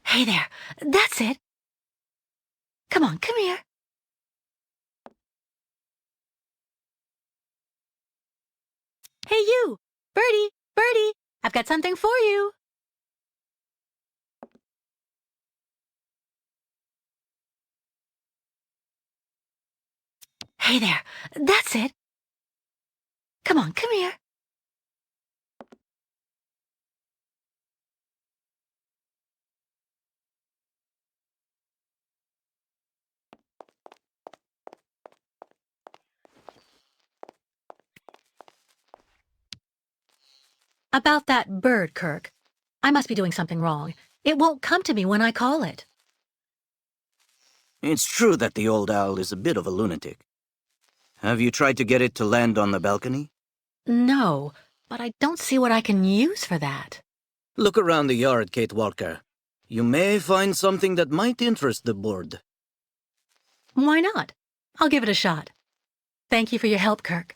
Hey there, that's it. Come on, come here. Hey you, Birdie, Birdie, I've got something for you. Hey there, that's it. Come on, come here. About that bird, Kirk. I must be doing something wrong. It won't come to me when I call it. It's true that the old owl is a bit of a lunatic. Have you tried to get it to land on the balcony? No, but I don't see what I can use for that. Look around the yard, Kate Walker. You may find something that might interest the board. Why not? I'll give it a shot. Thank you for your help, Kirk.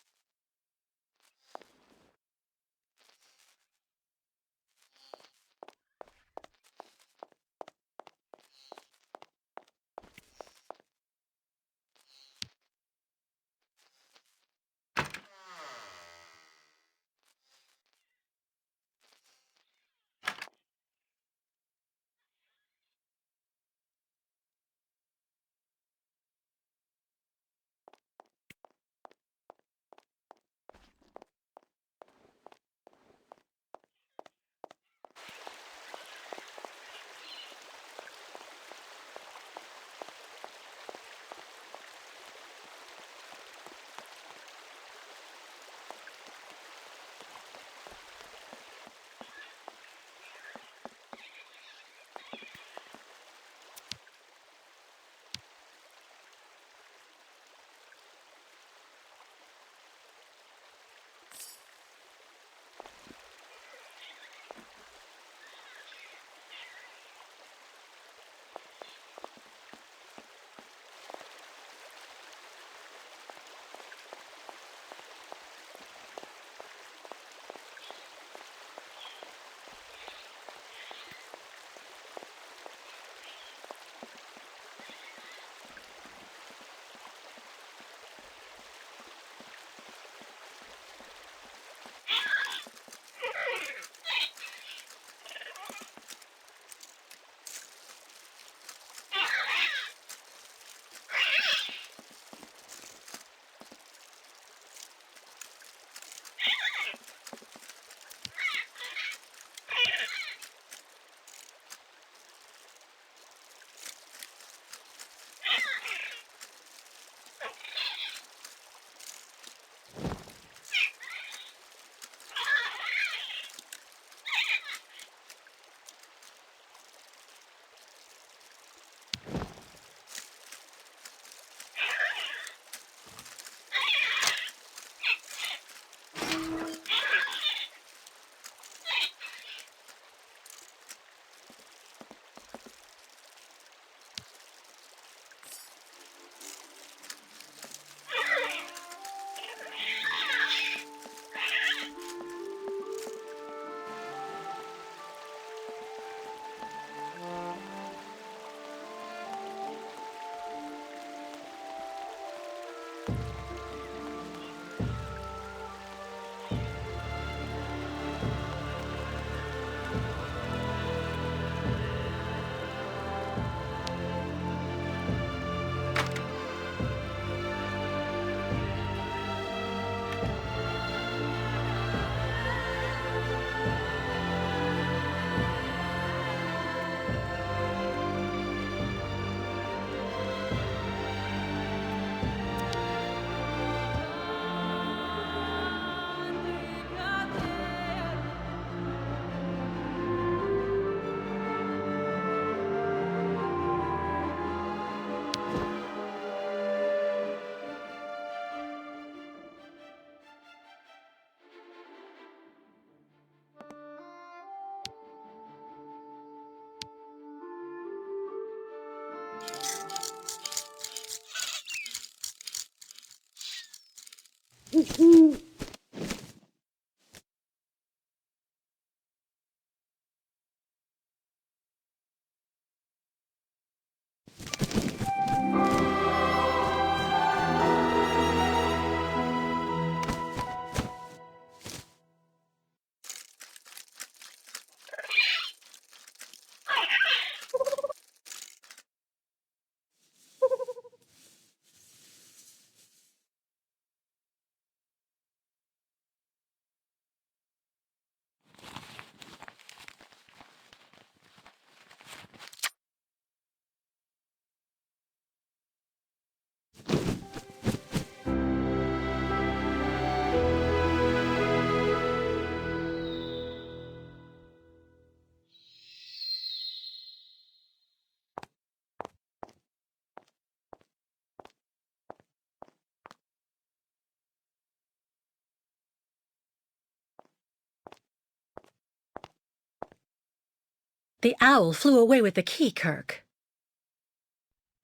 The owl flew away with the key, Kirk.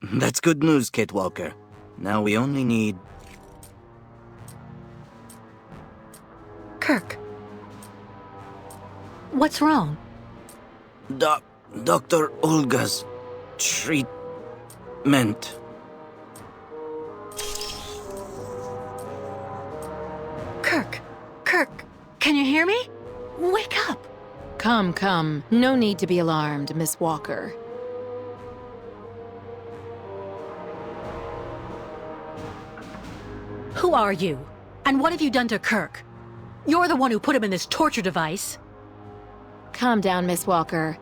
That's good news, Kate Walker. Now we only need... Kirk. What's wrong? Dr. Olga's treatment. Kirk, can you hear me? Wake up! Come. No need to be alarmed, Miss Walker. Who are you? And what have you done to Kirk? You're the one who put him in this torture device. Calm down, Miss Walker.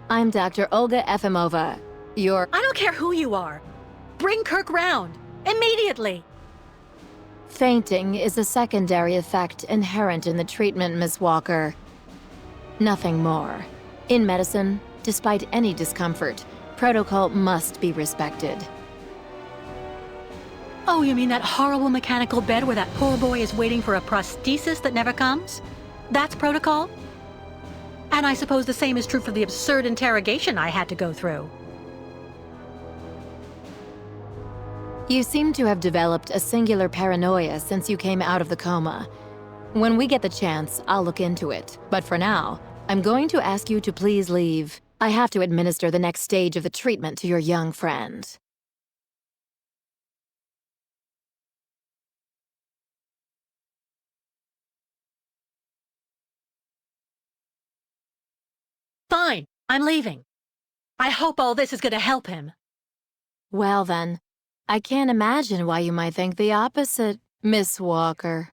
I'm Dr. Olga Efimova. I don't care who you are. Bring Kirk round. Immediately. Fainting is a secondary effect inherent in the treatment, Miss Walker. Nothing more. In medicine, despite any discomfort, protocol must be respected. Oh, you mean that horrible mechanical bed where that poor boy is waiting for a prosthesis that never comes? That's protocol? And I suppose the same is true for the absurd interrogation I had to go through. You seem to have developed a singular paranoia since you came out of the coma. When we get the chance, I'll look into it. But for now, I'm going to ask you to please leave. I have to administer the next stage of the treatment to your young friend. Fine, I'm leaving. I hope all this is going to help him. Well then, I can't imagine why you might think the opposite, Miss Walker.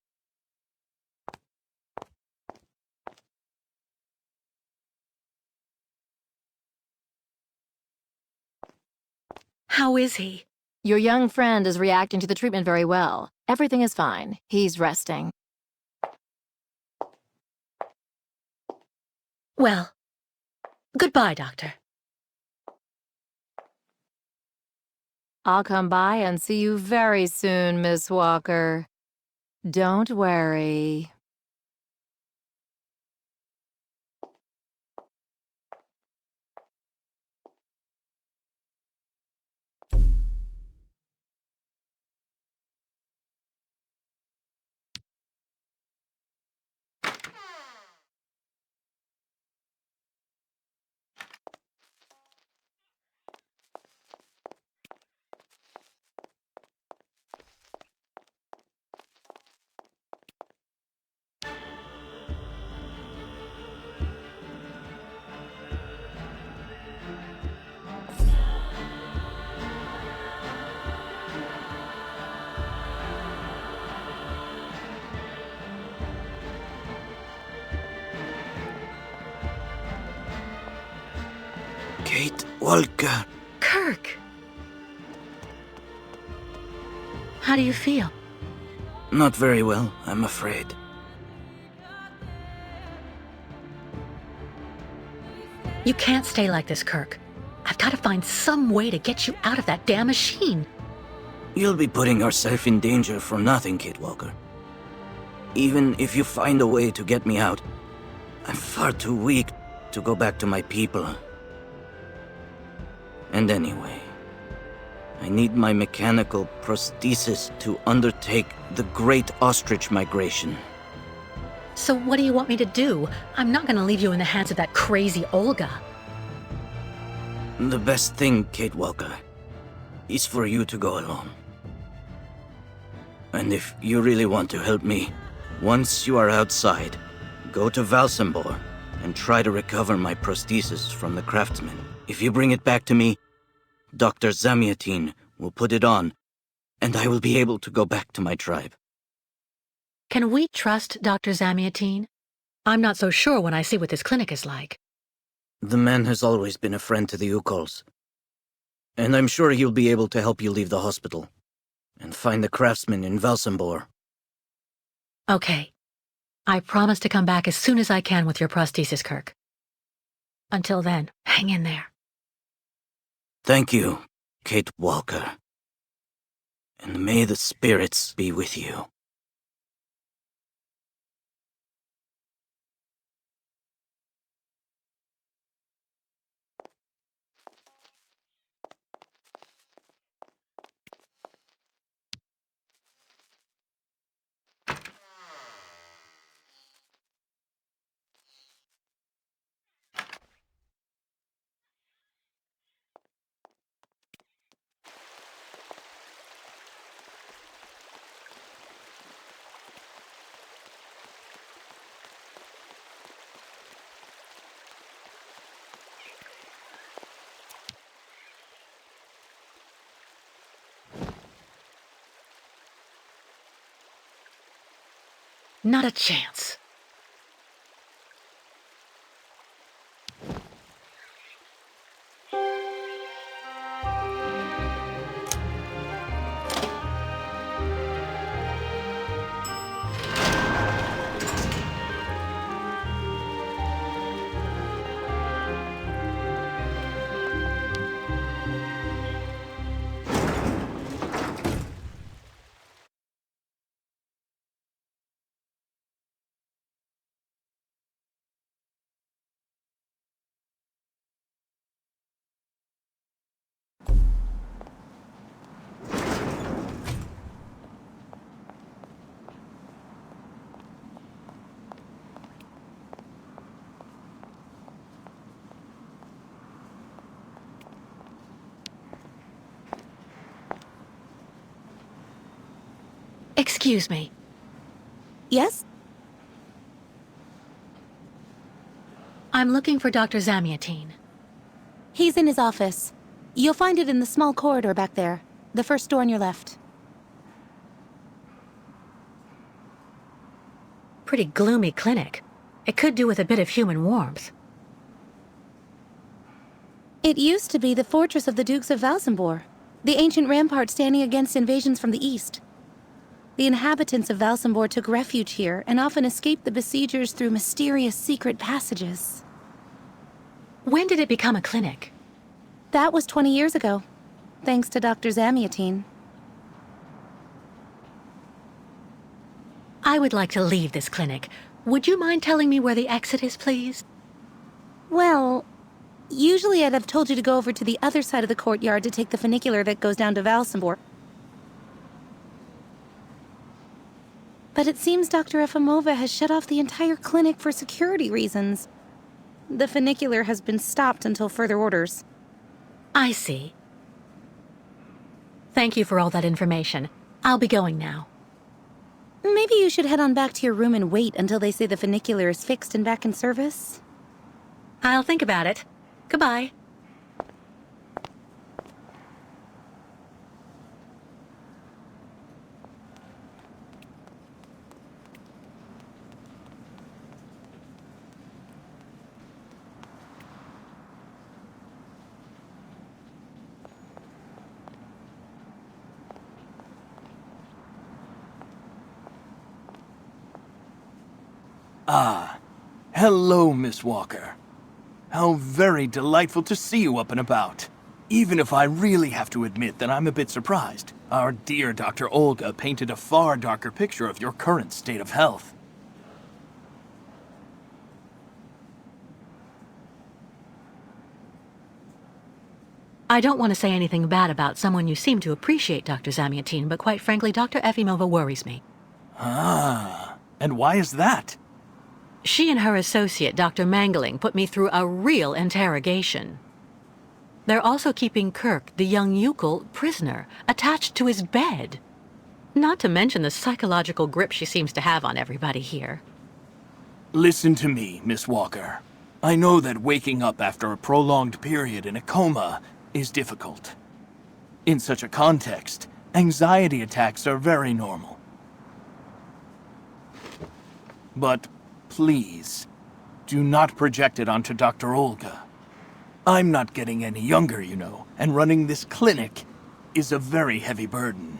How is he? Your young friend is reacting to the treatment very well. Everything is fine. He's resting. Well, goodbye, Doctor. I'll come by and see you very soon, Miss Walker. Don't worry. Kate Walker. Kirk! How do you feel? Not very well, I'm afraid. You can't stay like this, Kirk. I've got to find some way to get you out of that damn machine. You'll be putting yourself in danger for nothing, Kate Walker. Even if you find a way to get me out, I'm far too weak to go back to my people. And anyway, I need my mechanical prosthesis to undertake the Great Ostrich Migration. So what do you want me to do? I'm not going to leave you in the hands of that crazy Olga. The best thing, Kate Walker, is for you to go alone. And if you really want to help me, once you are outside, go to Valsembor and try to recover my prosthesis from the craftsman. If you bring it back to me, Dr. Zamiatin will put it on, and I will be able to go back to my tribe. Can we trust Dr. Zamiatin? I'm not so sure when I see what this clinic is like. The man has always been a friend to the Youkoles, and I'm sure he'll be able to help you leave the hospital and find the craftsman in Valsembor. Okay. I promise to come back as soon as I can with your prosthesis, Kirk. Until then, hang in there. Thank you, Kate Walker. And may the spirits be with you. Not a chance. Excuse me. Yes? I'm looking for Dr. Zamiatine. He's in his office. You'll find it in the small corridor back there. The first door on your left. Pretty gloomy clinic. It could do with a bit of human warmth. It used to be the fortress of the Dukes of Valsembor, the ancient rampart standing against invasions from the east. The inhabitants of Valsembor took refuge here and often escaped the besiegers through mysterious secret passages. When did it become a clinic? That was 20 years ago, thanks to Dr. Zamiatine. I would like to leave this clinic. Would you mind telling me where the exit is, please? Well, usually I'd have told you to go over to the other side of the courtyard to take the funicular that goes down to Valsembor. But it seems Dr. Efimova has shut off the entire clinic for security reasons. The funicular has been stopped until further orders. I see. Thank you for all that information. I'll be going now. Maybe you should head on back to your room and wait until they say the funicular is fixed and back in service. I'll think about it. Goodbye. Ah, hello, Miss Walker. How very delightful to see you up and about. Even if I really have to admit that I'm a bit surprised. Our dear Dr. Olga painted a far darker picture of your current state of health. I don't want to say anything bad about someone you seem to appreciate, Dr. Zamiatine, but quite frankly, Dr. Efimova worries me. Ah, and why is that? She and her associate, Dr. Mangling, put me through a real interrogation. They're also keeping Kirk, the young Youkole, prisoner, attached to his bed. Not to mention the psychological grip she seems to have on everybody here. Listen to me, Miss Walker. I know that waking up after a prolonged period in a coma is difficult. In such a context, anxiety attacks are very normal. But please, do not project it onto Dr. Olga. I'm not getting any younger, you know, and running this clinic is a very heavy burden.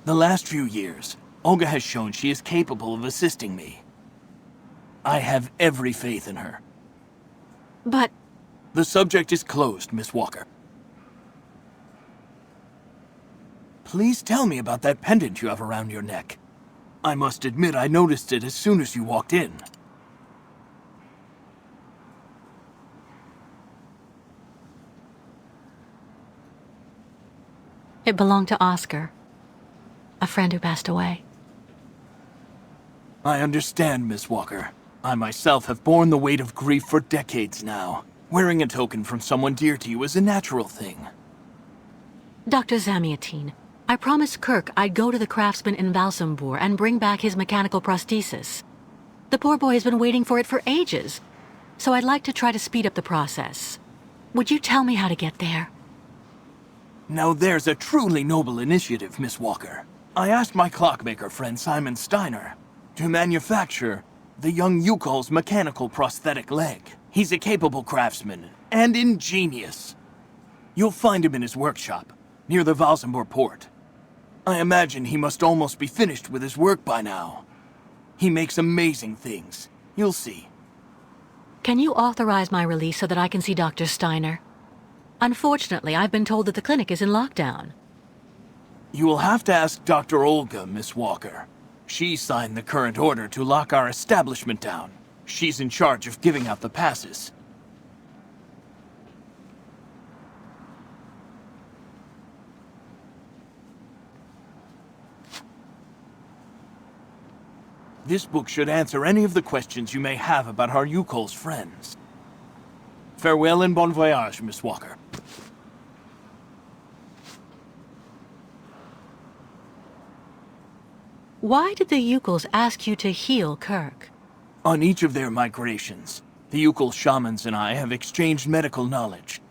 The last few years, Olga has shown she is capable of assisting me. I have every faith in her. But The subject is closed, Miss Walker. Please tell me about that pendant you have around your neck. I must admit I noticed it as soon as you walked in. it belonged to Oscar, a friend who passed away. I understand, Miss Walker. I myself have borne the weight of grief for decades now. Wearing a token from someone dear to you is a natural thing. Dr. Zamiatine, I promised Kirk I'd go to the craftsman in Valsembor and bring back his mechanical prosthesis. The poor boy has been waiting for it for ages, so I'd like to try to speed up the process. Would you tell me how to get there? Now there's a truly noble initiative, Miss Walker. I asked my clockmaker friend Simon Steiner, to manufacture the young Youkole's mechanical prosthetic leg. He's a capable craftsman and ingenious. You'll find him in his workshop, near the Valsembor port. I imagine he must almost be finished with his work by now. He makes amazing things. You'll see. Can you authorize my release so that I can see Dr. Steiner? Unfortunately, I've been told that the clinic is in lockdown. You will have to ask Dr. Olga, Miss Walker. She signed the current order to lock our establishment down. She's in charge of giving out the passes. This book should answer any of the questions you may have about our Youkole's friends. Farewell and bon voyage, Miss Walker. Why did the Youkoles ask you to heal Kirk? On each of their migrations, the Youkole shamans and I have exchanged medical knowledge.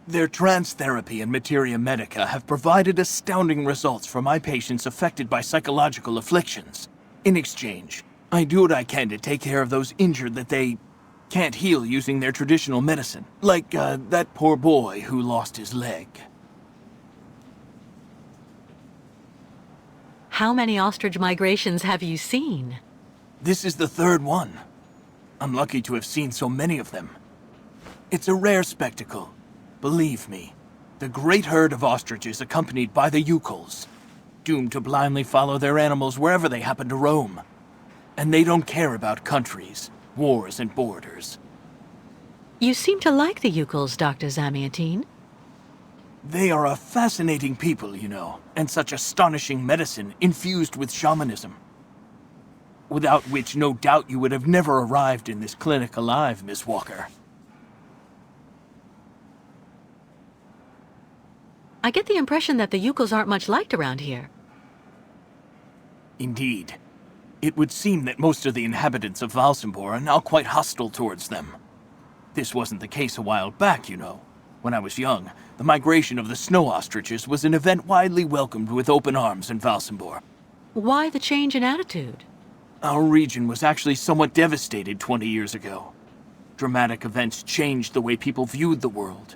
Their trance therapy and materia medica have provided astounding results for my patients affected by psychological afflictions. In exchange, I do what I can to take care of those injured that they can't heal using their traditional medicine. Like, that poor boy who lost his leg. How many ostrich migrations have you seen? This is the third one. I'm lucky to have seen so many of them. It's a rare spectacle. Believe me, the great herd of ostriches accompanied by the Youkoles, doomed to blindly follow their animals wherever they happen to roam. And they don't care about countries, wars, and borders. You seem to like the Youkoles, Dr. Zamiatine. They are a fascinating people, you know, and such astonishing medicine infused with shamanism. Without which, no doubt, you would have never arrived in this clinic alive, Miss Walker. I get the impression that the Youkoles aren't much liked around here. Indeed. It would seem that most of the inhabitants of Valsembor are now quite hostile towards them. This wasn't the case a while back, you know. When I was young, the migration of the snow ostriches was an event widely welcomed with open arms in Valsembor. Why the change in attitude? Our region was actually somewhat devastated 20 years ago. Dramatic events changed the way people viewed the world.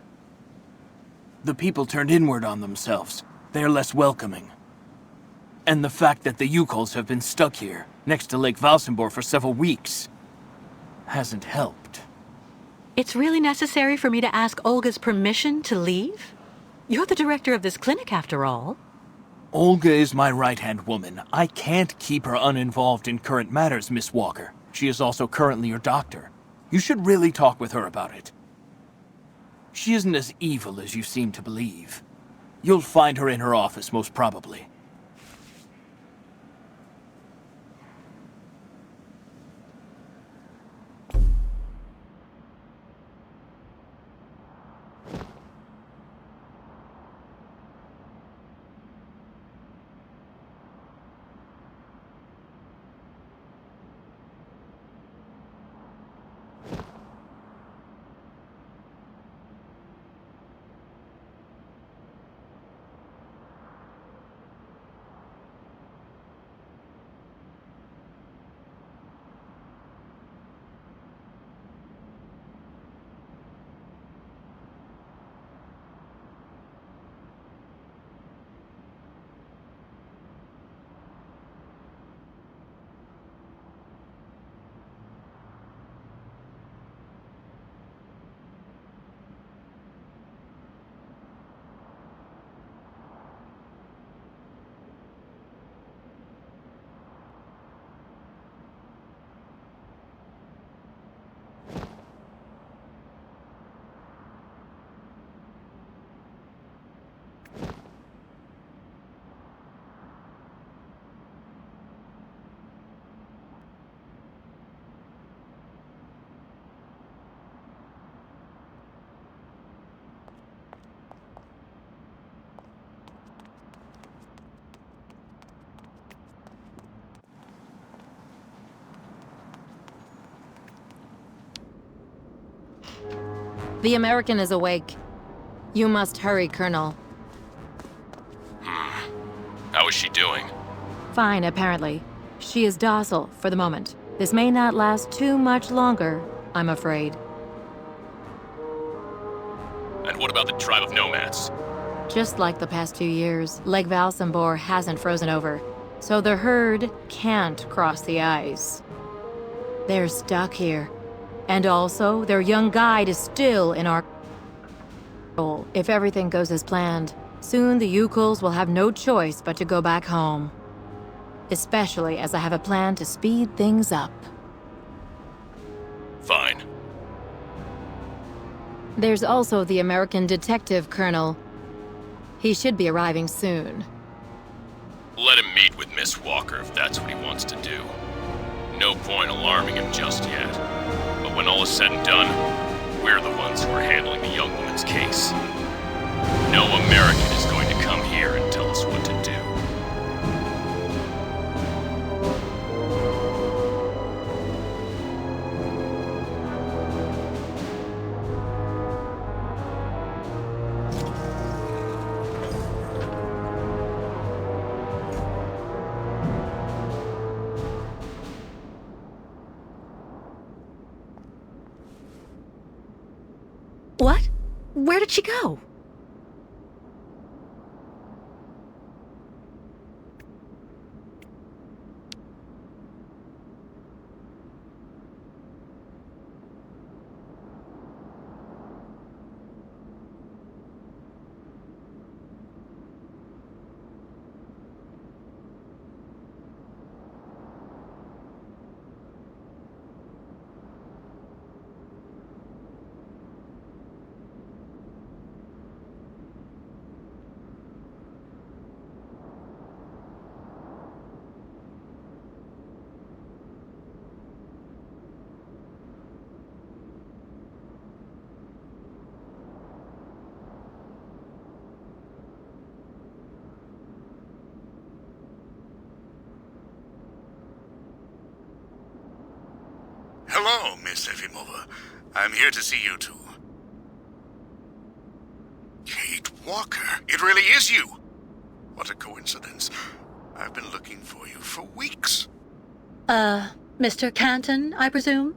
The people turned inward on themselves. They are less welcoming. And the fact that the Youkoles have been stuck here, next to Lake Valsembor for several weeks, hasn't helped. It's really necessary for me to ask Olga's permission to leave? You're the director of this clinic, after all. Olga is my right-hand woman. I can't keep her uninvolved in current matters, Miss Walker. She is also currently your doctor. You should really talk with her about it. She isn't as evil as you seem to believe. You'll find her in her office, most probably. The American is awake. You must hurry, Colonel. How is she doing? Fine, apparently. She is docile for the moment. This may not last too much longer, I'm afraid. And what about the tribe of nomads? Just like the past 2 years, Lake Valsembor hasn't frozen over, so the herd can't cross the ice. They're stuck here. And also, their young guide is still in our control. If everything goes as planned, soon the Youkoles will have no choice but to go back home. Especially as I have a plan to speed things up. Fine. There's also the American detective colonel. He should be arriving soon. Let him meet with Miss Walker if that's what he wants to do. No point alarming him just yet. But when all is said and done, we're the ones who are handling the young woman's case. No American is going to come here and tell us what to do. What? Where did she go? Hello, Miss Efimova. I'm here to see you two. Kate Walker, it really is you! What a coincidence. I've been looking for you for weeks. Mr. Canton, I presume?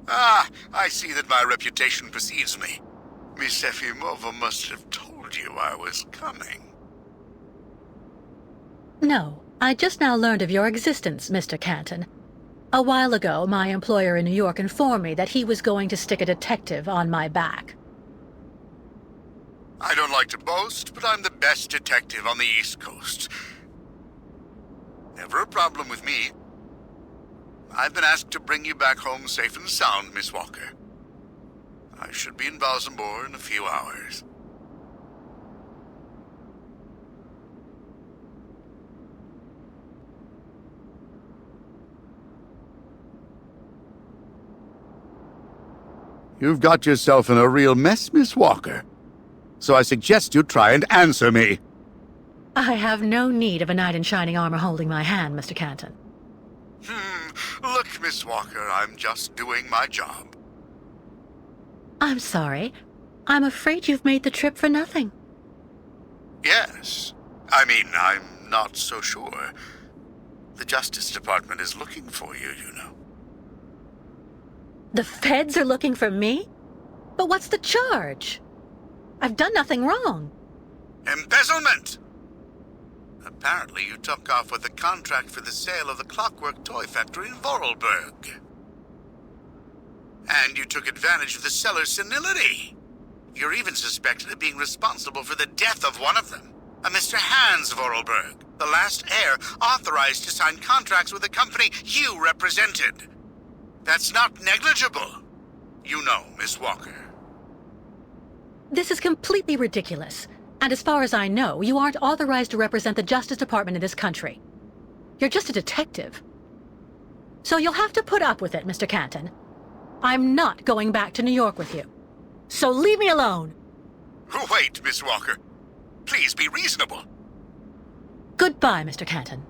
Ah, I see that my reputation precedes me. Miss Efimova must have told you I was coming. No, I just now learned of your existence, Mr. Canton. A while ago, my employer in New York informed me that he was going to stick a detective on my back. I don't like to boast, but I'm the best detective on the East Coast. Never a problem with me. I've been asked to bring you back home safe and sound, Miss Walker. I should be in Valsembor in a few hours. You've got yourself in a real mess, Miss Walker. So I suggest you try and answer me. I have no need of a knight in shining armor holding my hand, Mr. Canton. Look, Miss Walker, I'm just doing my job. I'm sorry. I'm afraid you've made the trip for nothing. Yes. I mean, I'm not so sure. The Justice Department is looking for you, you know. The feds are looking for me? But what's the charge? I've done nothing wrong. Embezzlement! Apparently you took off with a contract for the sale of the clockwork toy factory in Vorarlberg. And you took advantage of the seller's senility. You're even suspected of being responsible for the death of one of them, a Mr. Hans Vorarlberg, the last heir authorized to sign contracts with the company you represented. That's not negligible. You know, Miss Walker. This is completely ridiculous. And as far as I know, you aren't authorized to represent the Justice Department in this country. You're just a detective. So you'll have to put up with it, Mr. Canton. I'm not going back to New York with you. So leave me alone. Wait, Miss Walker. Please be reasonable. Goodbye, Mr. Canton.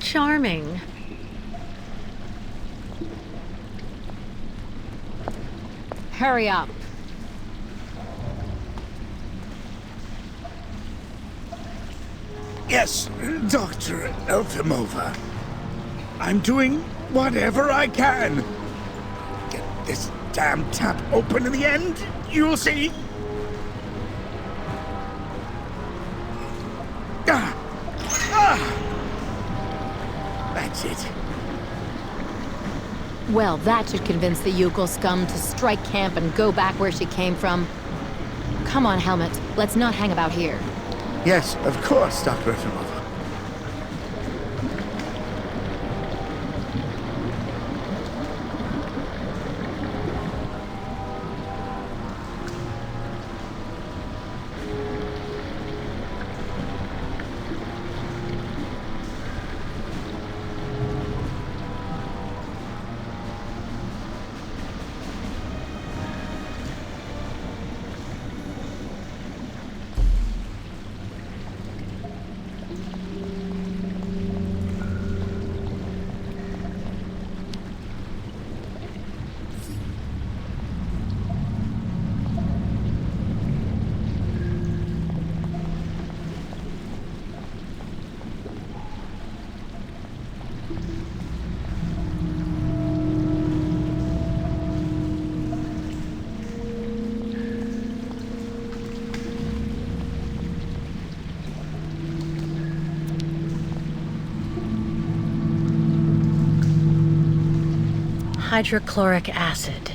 Charming. Hurry up. Yes, Dr. Elfimova. I'm doing whatever I can. Get this damn tap open in the end, you'll see. That's it. Well, that should convince the Youkole scum to strike camp and go back where she came from. Come on, Helmet. Let's not hang about here. Yes, of course, Dr. Elfimova. Hydrochloric acid.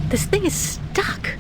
This thing is stuck.